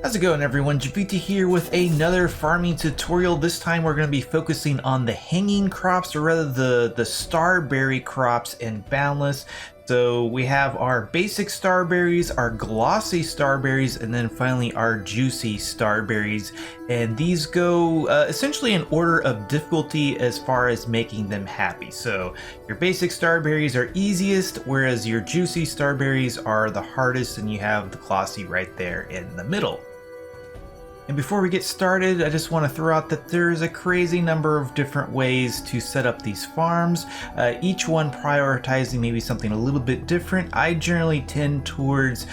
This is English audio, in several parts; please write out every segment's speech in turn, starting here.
How's it going, everyone? Jiivita here with another farming tutorial. This time we're going to be focusing on the hanging crops, or rather the starberry crops in Boundless. So we have our basic starberries, our glossy starberries, and then finally our juicy starberries. And these go essentially in order of difficulty as far as making them happy. So your basic starberries are easiest, whereas your juicy starberries are the hardest, and you have the glossy right there in the middle. And before we get started, I just want to throw out that there's a crazy number of different ways to set up these farms, each one prioritizing maybe something a little bit different. I generally tend towards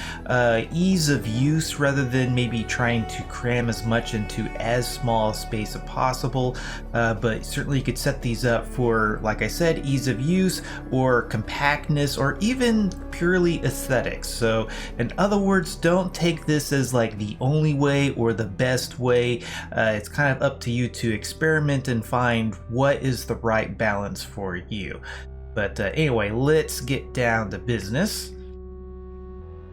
ease of use rather than maybe trying to cram as much into as small a space as possible, but certainly you could set these up for, like I said, ease of use or compactness or even purely aesthetics. So in other words, don't take this as like the only way or the best way. It's kind of up to you to experiment and find what is the right balance for you. But anyway, let's get down to business.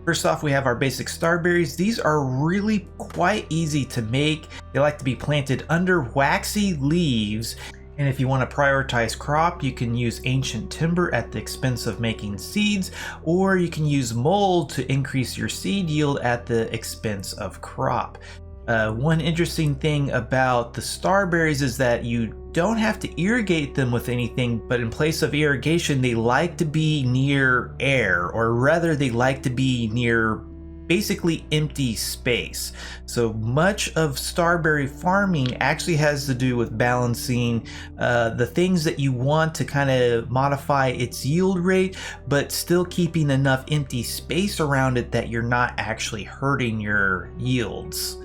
First off, we have our basic starberries. These are really quite easy to make. They like to be planted under waxy leaves. And if you want to prioritize crop, you can use ancient timber at the expense of making seeds, or you can use mold to increase your seed yield at the expense of crop. One interesting thing about the starberries is that you don't have to irrigate them with anything, but in place of irrigation, they like to be near air, or rather they like to be near basically empty space. So much of starberry farming actually has to do with balancing the things that you want to kind of modify its yield rate, but still keeping enough empty space around it that you're not actually hurting your yields.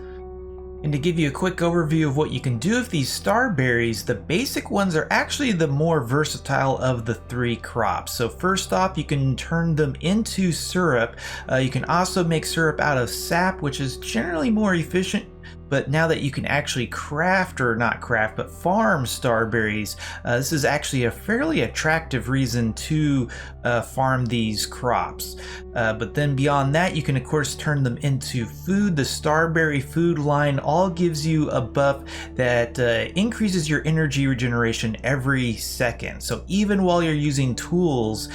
And to give you a quick overview of what you can do with these starberries, the basic ones are actually the more versatile of the three crops. So first off, you can turn them into syrup. You can also make syrup out of sap, which is generally more efficient. But now that you can actually craft, or not craft, but farm starberries, this is actually a fairly attractive reason to farm these crops. But then beyond that, you can of course turn them into food. The starberry food line all gives you a buff that increases your energy regeneration every second. So even while you're using tools,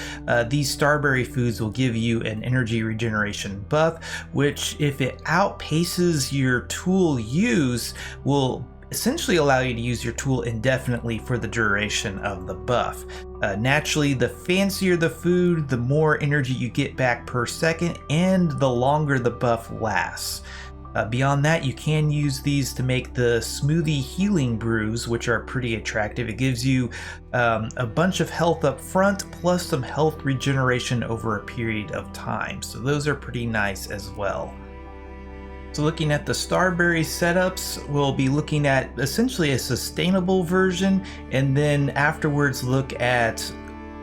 these starberry foods will give you an energy regeneration buff, which if it outpaces your tool use, will essentially allow you to use your tool indefinitely for the duration of the buff. Naturally, the fancier the food, the more energy you get back per second, and the longer the buff lasts. Beyond that, you can use these to make the smoothie healing brews, which are pretty attractive. It gives you a bunch of health up front, plus some health regeneration over a period of time. So those are pretty nice as well. So looking at the starberry setups, we'll be looking at essentially a sustainable version, and then afterwards look at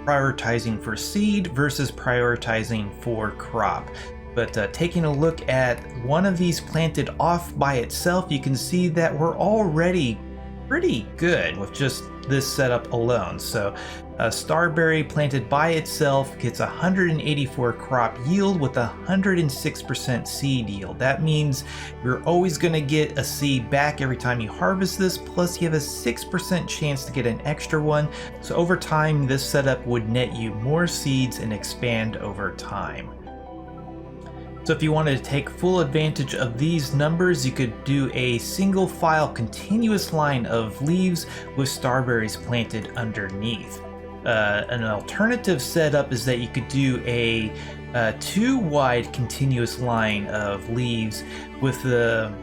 prioritizing for seed versus prioritizing for crop. But taking a look at one of these planted off by itself, you can see that we're already pretty good with just this setup alone. So a starberry planted by itself gets 184 crop yield with 106% seed yield. That means you're always going to get a seed back every time you harvest this, plus you have a 6% chance to get an extra one. So over time, this setup would net you more seeds and expand over time. So if you wanted to take full advantage of these numbers, you could do a single file continuous line of leaves with starberries planted underneath. An alternative setup is that you could do a 2-wide continuous line of leaves with the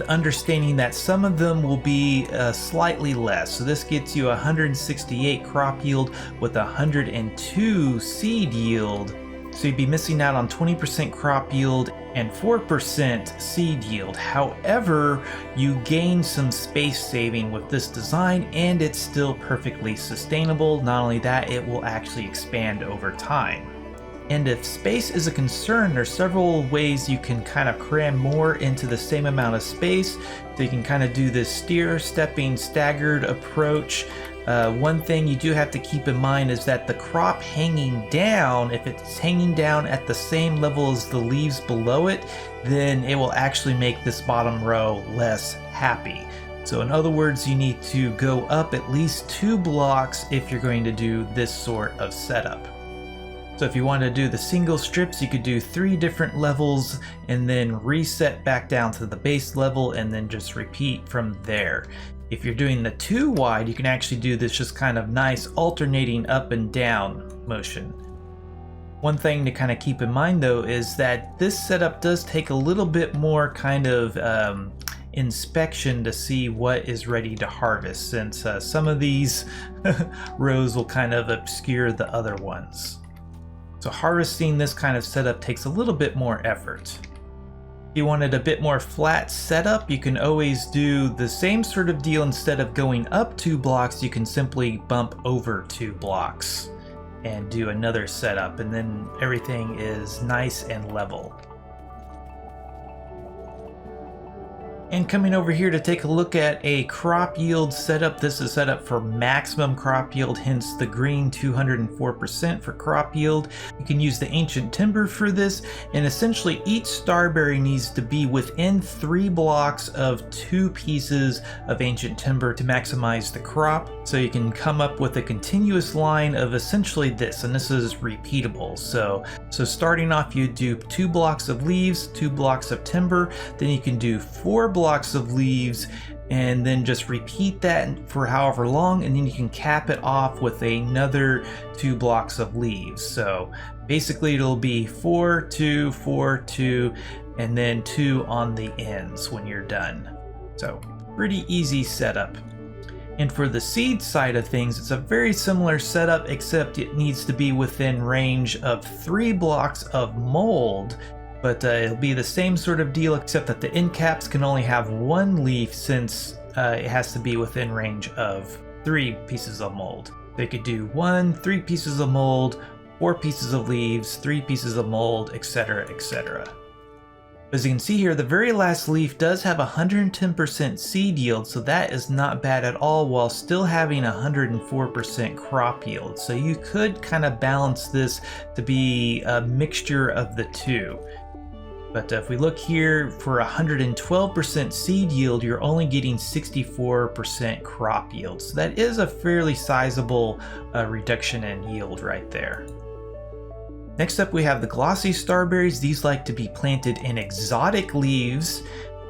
understanding that some of them will be slightly less. So this gets you 168 crop yield with 102 seed yield. So you'd be missing out on 20% crop yield and 4% seed yield. However, you gain some space saving with this design, and it's still perfectly sustainable. Not only that, it will actually expand over time. And if space is a concern, there's several ways you can kind of cram more into the same amount of space. So you can kind of do this stepping, staggered approach. One thing you do have to keep in mind is that the crop hanging down, if it's hanging down at the same level as the leaves below it, then it will actually make this bottom row less happy. So in other words, you need to go up at least 2 blocks if you're going to do this sort of setup. So if you want to do the single strips, you could do 3 different levels and then reset back down to the base level and then just repeat from there. If you're doing the 2 wide, you can actually do this just kind of nice alternating up and down motion. One thing to kind of keep in mind though is that this setup does take a little bit more kind of inspection to see what is ready to harvest, since some of these rows will kind of obscure the other ones. So harvesting this kind of setup takes a little bit more effort. If you wanted a bit more flat setup, you can always do the same sort of deal. Instead of going up 2 blocks, you can simply bump over 2 blocks and do another setup, and then everything is nice and level. And coming over here to take a look at a crop yield setup. This is set up for maximum crop yield, hence the green 204% for crop yield. You can use the ancient timber for this, and essentially each starberry needs to be within 3 blocks of 2 pieces of ancient timber to maximize the crop. So you can come up with a continuous line of essentially this, and this is repeatable. So starting off, you do 2 blocks of leaves, 2 blocks of timber, then you can do 4 blocks of leaves, and then just repeat that for however long, and then you can cap it off with another 2 blocks of leaves. So basically it'll be 4, 2, 4, 2, and then 2 on the ends when you're done. So pretty easy setup. And for the seed side of things, it's a very similar setup, except it needs to be within range of 3 blocks of mold. But it'll be the same sort of deal, except that the end caps can only have 1 leaf, since it has to be within range of 3 pieces of mold. They could do 1, 3 pieces of mold, 4 pieces of leaves, 3 pieces of mold, etc., etc. As you can see here, the very last leaf does have 110% seed yield, so that is not bad at all, while still having 104% crop yield. So you could kind of balance this to be a mixture of the two. But if we look here, for 112% seed yield, you're only getting 64% crop yield. So that is a fairly sizable reduction in yield right there. Next up, we have the Glossy Starberries. These like to be planted in exotic leaves.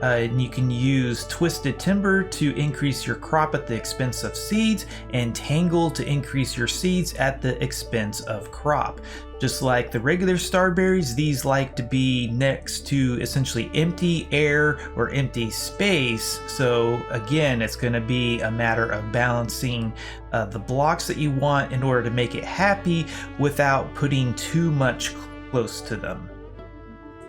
And you can use twisted timber to increase your crop at the expense of seeds, and tangle to increase your seeds at the expense of crop. Just like the regular starberries, these like to be next to essentially empty air or empty space. So again, it's going to be a matter of balancing the blocks that you want in order to make it happy without putting too much close to them.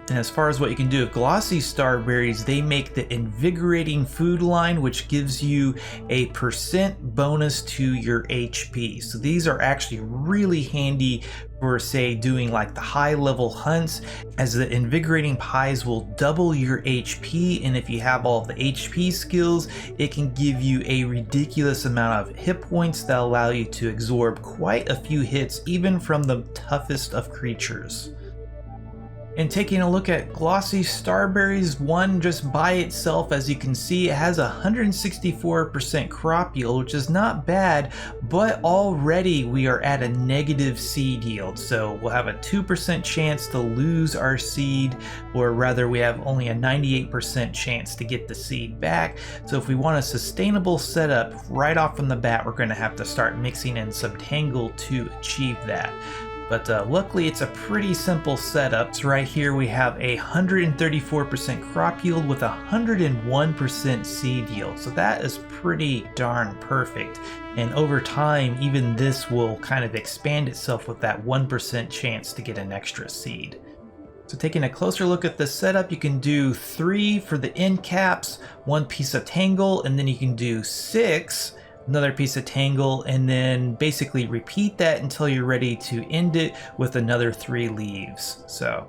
And as far as what you can do with Glossy Starberries, they make the invigorating food line, which gives you a % bonus to your HP. So these are actually really handy for, say, doing like the high level hunts, as the invigorating pies will double your HP, and if you have all of the HP skills, it can give you a ridiculous amount of hit points that allow you to absorb quite a few hits, even from the toughest of creatures. And taking a look at Glossy Starberries, one just by itself, as you can see, it has 164% crop yield, which is not bad, but already we are at a negative seed yield. So we'll have a 2% chance to lose our seed, or rather we have only a 98% chance to get the seed back. So if we want a sustainable setup right off from the bat, we're going to have to start mixing in some tangle to achieve that. But luckily it's a pretty simple setup. So right here we have a 134% crop yield with 101% seed yield. So that is pretty darn perfect. And over time, even this will kind of expand itself with that 1% chance to get an extra seed. So taking a closer look at this setup, you can do 3 for the end caps, 1 piece of tangle, and then you can do 6 another piece of tangle, and then basically repeat that until you're ready to end it with another 3 leaves. So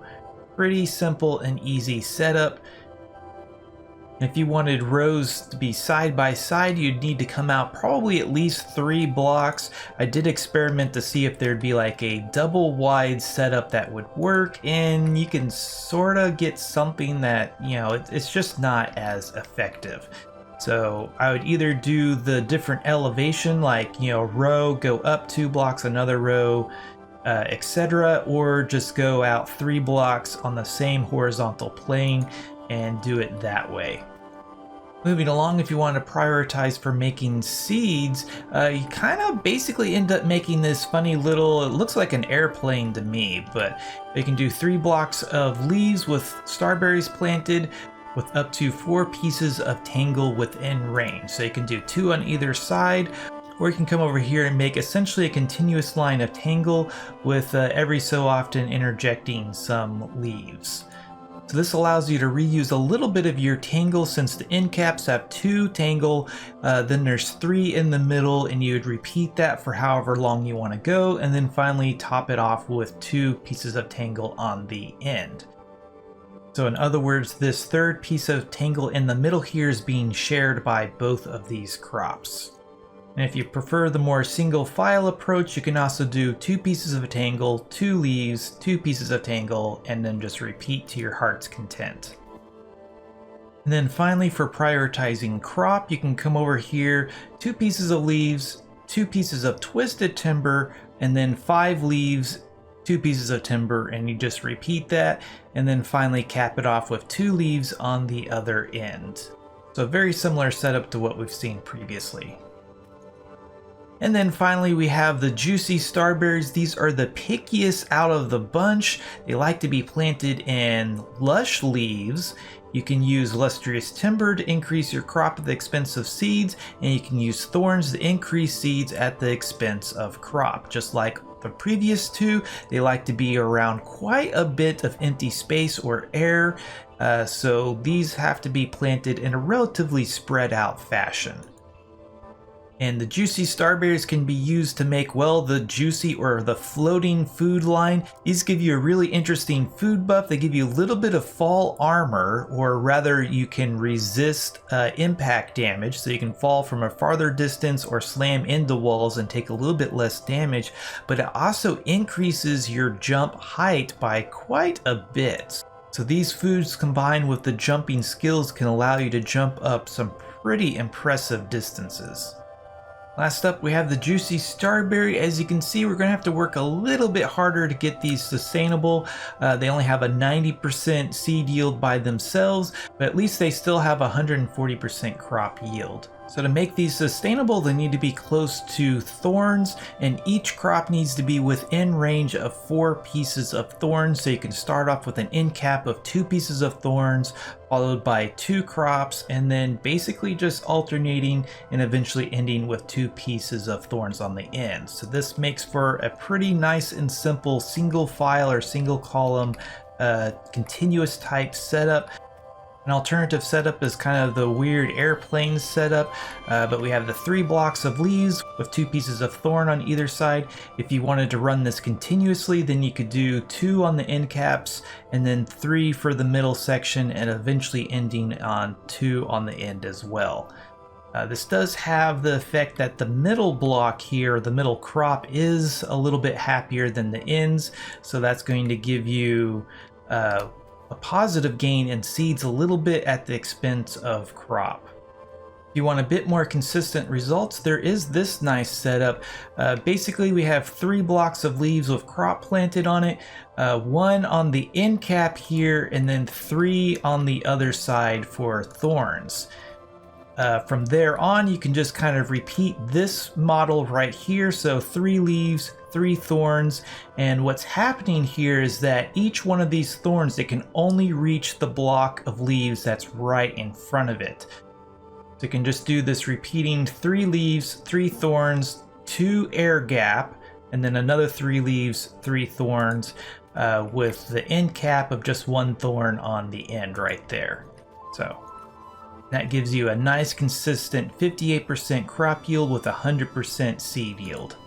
pretty simple and easy setup. If you wanted rows to be side by side, you'd need to come out probably at least 3 blocks. I did experiment to see if there'd be like a double wide setup that would work, and you can sort of get something that, you know, it's just not as effective. So I would either do the different elevation, like, you know, row, go up 2 blocks, another row, etc., or just go out 3 blocks on the same horizontal plane and do it that way. Moving along, if you want to prioritize for making seeds, you kind of basically end up making this funny little, it looks like an airplane to me, but you can do 3 blocks of leaves with starberries planted with up to 4 pieces of tangle within range. So you can do 2 on either side, or you can come over here and make essentially a continuous line of tangle with every so often interjecting some leaves. So this allows you to reuse a little bit of your tangle, since the end caps have 2 tangle, then there's 3 in the middle, and you would repeat that for however long you want to go, and then finally top it off with 2 pieces of tangle on the end. So in other words, this 3rd piece of tangle in the middle here is being shared by both of these crops. And if you prefer the more single file approach, you can also do 2 pieces of a tangle, 2 leaves, 2 pieces of tangle, and then just repeat to your heart's content. And then finally, for prioritizing crop, you can come over here, 2 pieces of leaves, 2 pieces of twisted timber, and then 5 leaves, 2 pieces of timber, and you just repeat that, and then finally cap it off with 2 leaves on the other end. So a very similar setup to what we've seen previously. And then finally we have the juicy starberries. These are the pickiest out of the bunch. They like to be planted in lush leaves. You can use lustrous timber to increase your crop at the expense of seeds, and you can use thorns to increase seeds at the expense of crop. Just like the previous 2, they like to be around quite a bit of empty space or air, so these have to be planted in a relatively spread out fashion. And the juicy starberries can be used to make, well, the juicy or the floating food line. These give you a really interesting food buff. They give you a little bit of fall armor, or rather you can resist impact damage, so you can fall from a farther distance or slam into walls and take a little bit less damage, but it also increases your jump height by quite a bit. So these foods combined with the jumping skills can allow you to jump up some pretty impressive distances. Last up, we have the juicy starberry. As you can see, we're going to have to work a little bit harder to get these sustainable. They only have a 90% seed yield by themselves, but at least they still have 140% crop yield. So to make these sustainable, they need to be close to thorns, and each crop needs to be within range of 4 pieces of thorns. So you can start off with an end cap of 2 pieces of thorns, followed by 2 crops, and then basically just alternating and eventually ending with 2 pieces of thorns on the end. So this makes for a pretty nice and simple single file or single column continuous type setup. An alternative setup is kind of the weird airplane setup, but we have the 3 blocks of leaves with 2 pieces of thorn on either side. If you wanted to run this continuously, then you could do 2 on the end caps and then 3 for the middle section, and eventually ending on 2 on the end as well. This does have the effect that the middle block here, the middle crop, is a little bit happier than the ends, so that's going to give you a positive gain in seeds a little bit at the expense of crop. If you want a bit more consistent results, there is this nice setup. Basically we have 3 blocks of leaves with crop planted on it, 1 on the end cap here, and then 3 on the other side for thorns. From there on, you can just kind of repeat this model right here. So 3 leaves, 3 thorns, and what's happening here is that each one of these thorns, they can only reach the block of leaves that's right in front of it. So you can just do this repeating 3 leaves, 3 thorns, 2 air gap, and then another 3 leaves, 3 thorns, with the end cap of just 1 thorn on the end right there. So That gives you a nice consistent 58% crop yield with 100% seed yield.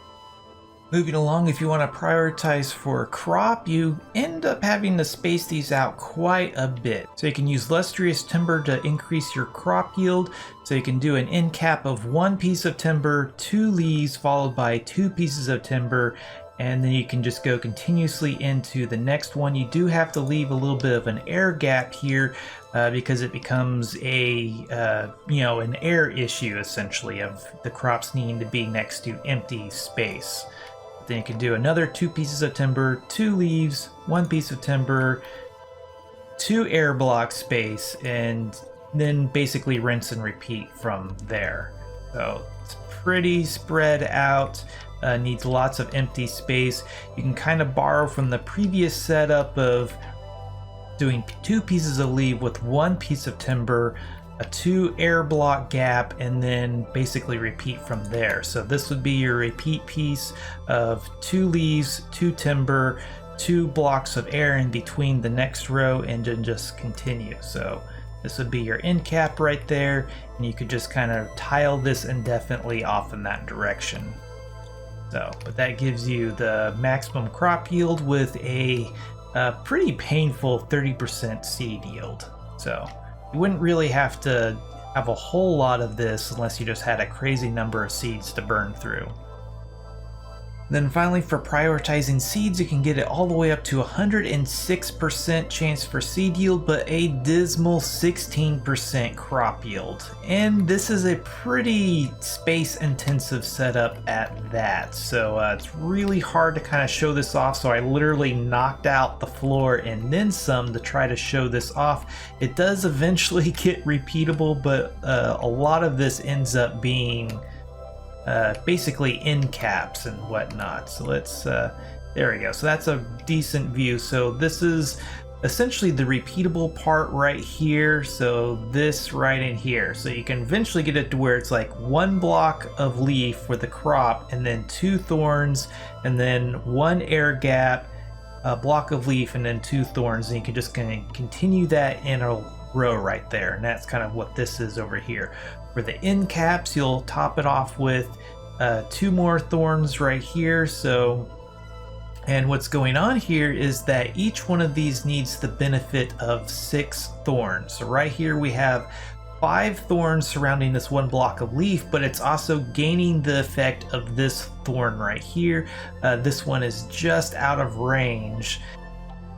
Moving along, if you want to prioritize for crop, you end up having to space these out quite a bit. So you can use lustrous timber to increase your crop yield. So you can do an end cap of 1 piece of timber, 2 leaves, followed by 2 pieces of timber, and then you can just go continuously into the next one. You do have to leave a little bit of an air gap here because it becomes a an air issue essentially of the crops needing to be next to empty space. Then you can do another 2 pieces of timber, 2 leaves, 1 piece of timber, 2 air block space, and then basically rinse and repeat from there. So it's pretty spread out, needs lots of empty space. You can kind of borrow from the previous setup of doing 2 pieces of leaf with 1 piece of timber, a 2 air block gap, and then basically repeat from there. So this would be your repeat piece of 2 leaves, 2 timber, 2 blocks of air in between the next row, and then just continue. So this would be your end cap right there, and you could just kind of tile this indefinitely off in that direction. So, but that gives you the maximum crop yield with a pretty painful 30% seed yield. So you wouldn't really have to have a whole lot of this unless you just had a crazy number of seeds to burn through. Then finally, for prioritizing seeds, you can get it all the way up to 106% chance for seed yield, but a dismal 16% crop yield. And this is a pretty space intensive setup at that. So it's really hard to kind of show this off. So I literally knocked out the floor and then some to try to show this off. It does eventually get repeatable, but a lot of this ends up being basically end caps and whatnot. So let's there we go. So that's a decent view. So this is essentially the repeatable part right here. So this right in here. So you can eventually get it to where it's like 1 block of leaf for the crop, and then 2 thorns, and then 1 air gap, a block of leaf, and then 2 thorns. And you can just kind of continue that in a row right there. And that's kind of what this is over here. For the end caps, you'll top it off with 2 more thorns right here. So, and what's going on here is that each one of these needs the benefit of 6 thorns. So right here we have 5 thorns surrounding this 1 block of leaf, but it's also gaining the effect of this thorn right here. This one is just out of range.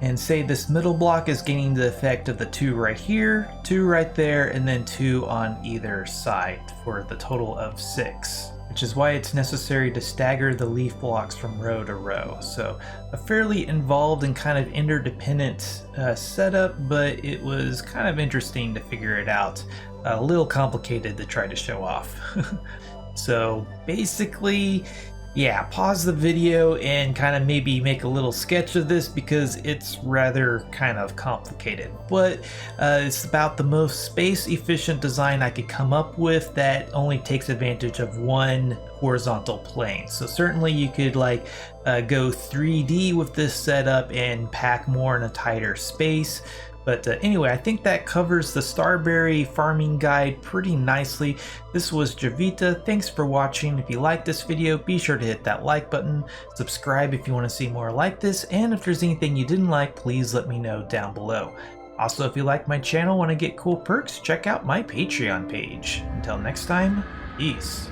And say this middle block is gaining the effect of the 2 right here, 2 right there, and then 2 on either side for the total of 6. Which is why it's necessary to stagger the leaf blocks from row to row. So a fairly involved and kind of interdependent setup, but it was kind of interesting to figure it out. A little complicated to try to show off. So basically, yeah, pause the video and kind of maybe make a little sketch of this because it's rather kind of complicated. But it's about the most space efficient design I could come up with that only takes advantage of 1 horizontal plane. So certainly you could like go 3D with this setup and pack more in a tighter space. But anyway, I think that covers the Starberry farming guide pretty nicely. This was Jiivita. Thanks for watching. If you liked this video, be sure to hit that like button. Subscribe if you want to see more like this. And if there's anything you didn't like, please let me know down below. Also, if you like my channel, want to get cool perks, check out my Patreon page. Until next time, peace.